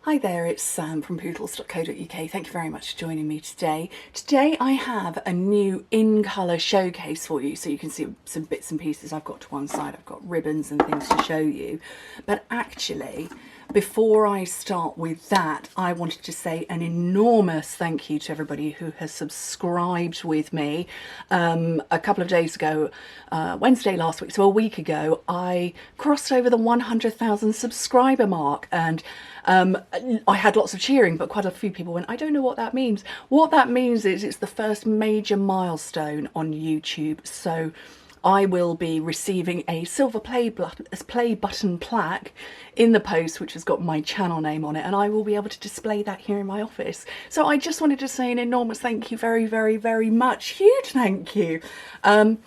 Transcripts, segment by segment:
Hi there, it's Sam from Pootles.co.uk. Thank you very much for joining me today. Today I have a new in-colour showcase for you, so you can see some bits and pieces I've got to one side. I've got ribbons and things to show you. But actually, before I start with that, I wanted to say an enormous thank you to everybody who has subscribed with me. A couple of days ago, Wednesday last week, so a week ago, I crossed over the 100,000 subscriber mark, and I had lots of cheering, but quite a few people went, I don't know what that means. What that means is it's the first major milestone on YouTube. So I will be receiving a silver play button plaque in the post, which has got my channel name on it, and I will be able to display that here in my office. So I just wanted to say an enormous thank you, very, very, very much. Huge thank you. Kind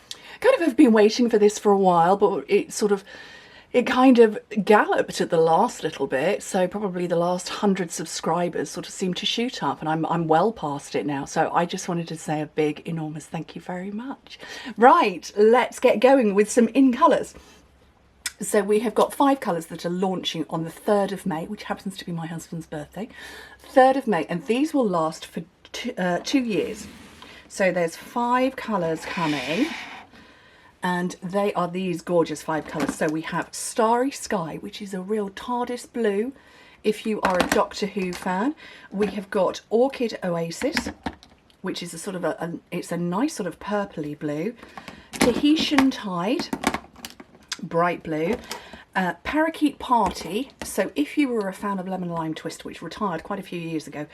of have been waiting for this for a while, but it kind of galloped at the last little bit, so probably the last 100 subscribers sort of seemed to shoot up, and I'm well past it now. So I just wanted to say a big, enormous thank you very much. Right, let's get going with some in colours. So we have got 5 colours that are launching on the 3rd of May, which happens to be my husband's birthday. 3rd of May, and these will last for 2 years. So there's 5 colours coming. And they are these gorgeous 5 colours. So we have Starry Sky, which is a real TARDIS blue, if you are a Doctor Who fan. We have got Orchid Oasis, which is a sort of it's a nice sort of purpley blue. Tahitian Tide, bright blue. Parakeet Party, so if you were a fan of Lemon Lime Twist, which retired quite a few years ago,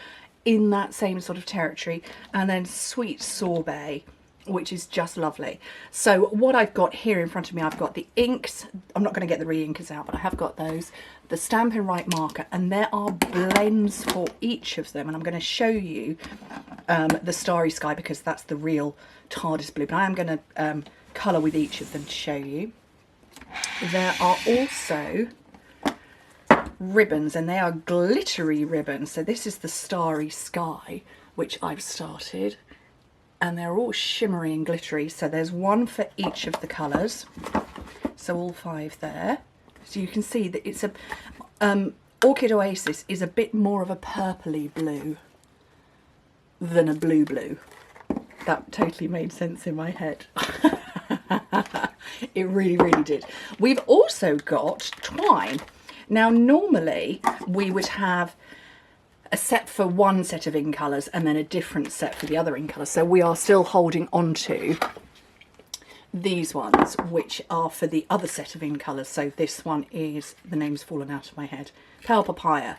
in that same sort of territory. And then Sweet Sorbet, which is just lovely. So what I've got here in front of me, I've got the inks. I'm not going to get the re-inkers out, but I have got those. The Stampin' Right marker, and there are blends for each of them. And I'm going to show you the Starry Sky because that's the real TARDIS blue. But I am going to colour with each of them to show you. There are also ribbons, and they are glittery ribbons. So this is the Starry Sky, which I've started. And they're all shimmery and glittery, so there's one for each of the colours, so all 5 there. So you can see that it's a Orchid Oasis is a bit more of a purpley blue than a blue. That totally made sense in my head. It really, really did. We've also got twine. Now normally we would have a set for one set of in colours and then a different set for the other in colours. So we are still holding on to these ones, which are for the other set of in colours. So this one is, the name's fallen out of my head, Pale Papaya.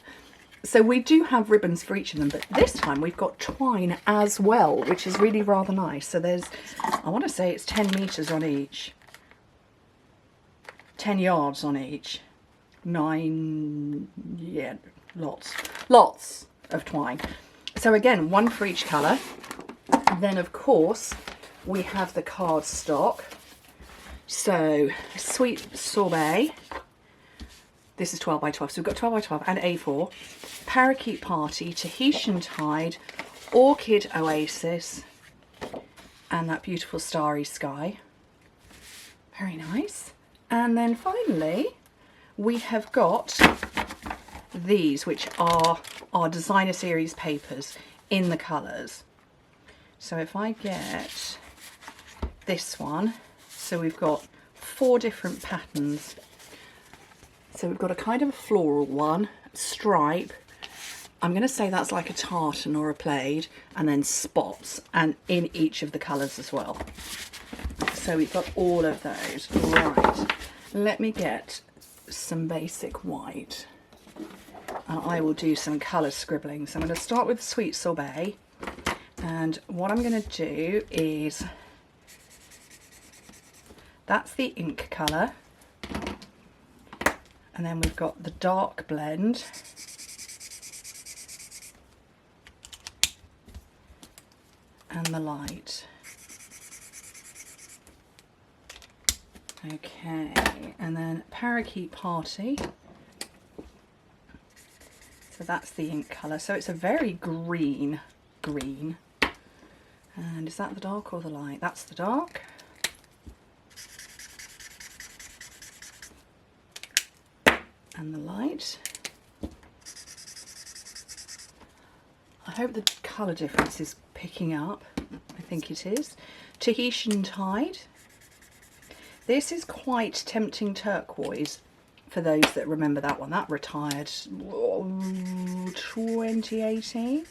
So we do have ribbons for each of them, but this time we've got twine as well, which is really rather nice. So there's, I want to say it's 10 metres on each, 10 yards on each, 9, yeah, lots of twine. So again, one for each colour. Then of course we have the cardstock. So Sweet Sorbet, this is 12 by 12, so we've got 12 by 12 and A4. Parakeet Party, Tahitian Tide, Orchid Oasis, and that beautiful Starry Sky. Very nice. And then finally we have got these, which are our designer series papers in the colours. So if I get this one, so we've got 4 different patterns. So we've got a kind of a floral one, stripe, I'm going to say that's like a tartan or a plaid, and then spots, and in each of the colours as well. So we've got all of those. Right, let me get some basic white. And I will do some colour scribbling. So I'm going to start with Sweet Sorbet, and what I'm going to do is, that's the ink colour, and then we've got the dark blend, and the light. Okay, and then Parakeet Party. So that's the ink colour. So it's a very green. And is that the dark or the light? That's the dark. And the light. hope the colour difference is picking up. I think it is. Tahitian Tide. This is quite tempting turquoise for those that remember that one. That retired 2018.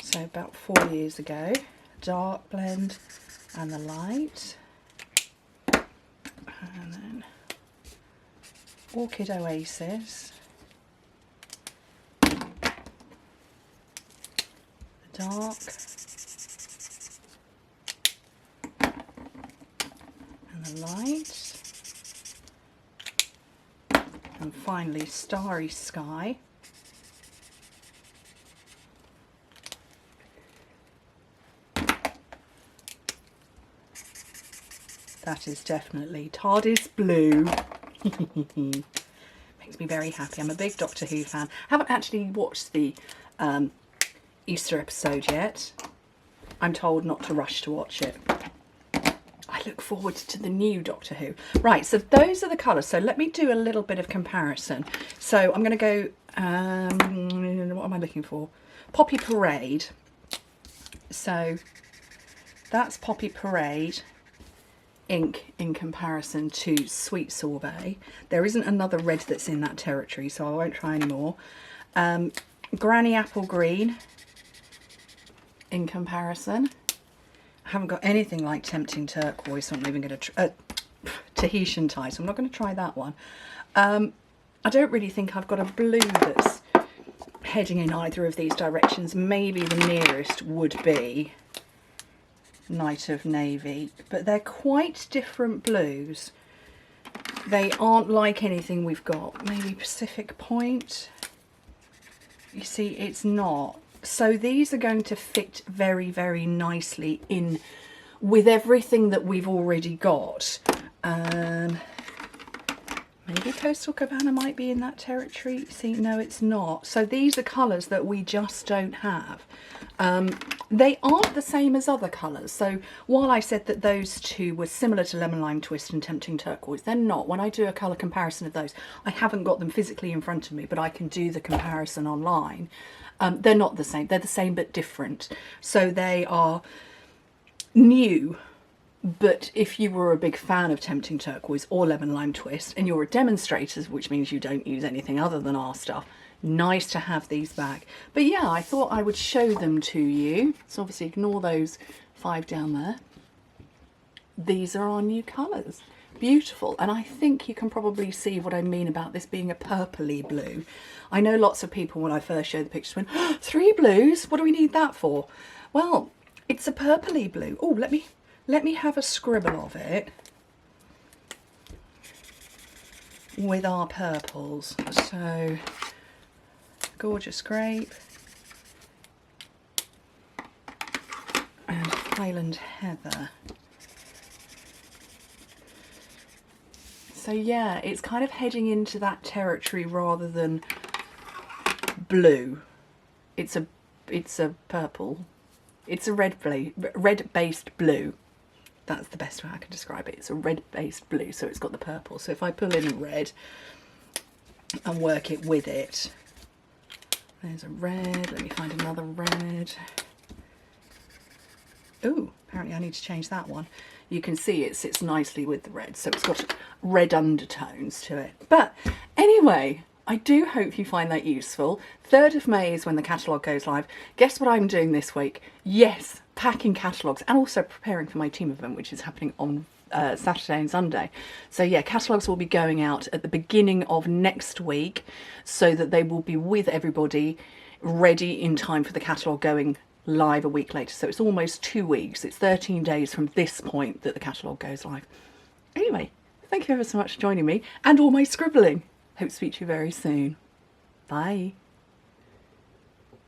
So about 4 years ago. Dark blend and the light. And then Orchid Oasis. Dark and the light, and finally Starry Sky. That is definitely TARDIS blue. Makes me very happy. I'm a big Doctor Who fan. Haven't actually watched the Easter episode yet. I'm told not to rush to watch it. I look forward to the new Doctor Who. Right, so those are the colours. So let me do a little bit of comparison. So I'm going to go, what am I looking for? Poppy Parade. So that's Poppy Parade ink in comparison to Sweet Sorbet. There isn't another red that's in that territory, so I won't try anymore. Granny Apple Green in comparison. I haven't got anything like Tempting Turquoise, so I'm not even going to Tahitian Tide, so I'm not going to try that one. I don't really think I've got a blue that's heading in either of these directions. Maybe the nearest would be Night of Navy, but they're quite different blues. They aren't like anything we've got. Maybe Pacific Point. You see, it's not. So these are going to fit very, very nicely in with everything that we've already got. Maybe Coastal Cabana might be in that territory. See, no, it's not. So these are colours that we just don't have. They aren't the same as other colours. So while I said that those two were similar to Lemon Lime Twist and Tempting Turquoise, they're not. When I do a colour comparison of those, I haven't got them physically in front of me, but I can do the comparison online. They're not the same. They're the same but different. So they are new. But if you were a big fan of Tempting Turquoise or Lemon Lime Twist and you're a demonstrator, which means you don't use anything other than our stuff, nice to have these back. But yeah, I thought I would show them to you. So obviously ignore those 5 down there. These are our new colours. Beautiful. And I think you can probably see what I mean about this being a purpley blue. I know lots of people when I first showed the pictures went, oh, 3 blues? What do we need that for? Well, it's a purpley blue. Oh, let me have a scribble of it with our purples. So, Gorgeous Grape and Highland Heather. So yeah, it's kind of heading into that territory rather than blue. It's a purple. It's a red-based blue. That's the best way I can describe it. It's a red-based blue, so it's got the purple. So if I pull in a red and work it with it, there's a red. Let me find another red. Ooh, apparently I need to change that one. You can see it sits nicely with the red, so it's got red undertones to it. But anyway, I do hope you find that useful. 3rd of May is when the catalogue goes live. Guess what I'm doing this week? Yes, packing catalogues and also preparing for my team event, which is happening on Saturday and Sunday. So yeah, catalogues will be going out at the beginning of next week so that they will be with everybody ready in time for the catalogue going live a week later. So it's almost 2 weeks. It's 13 days from this point that the catalogue goes live. Anyway, thank you ever so much for joining me and all my scribbling. Hope to speak to you very soon. Bye.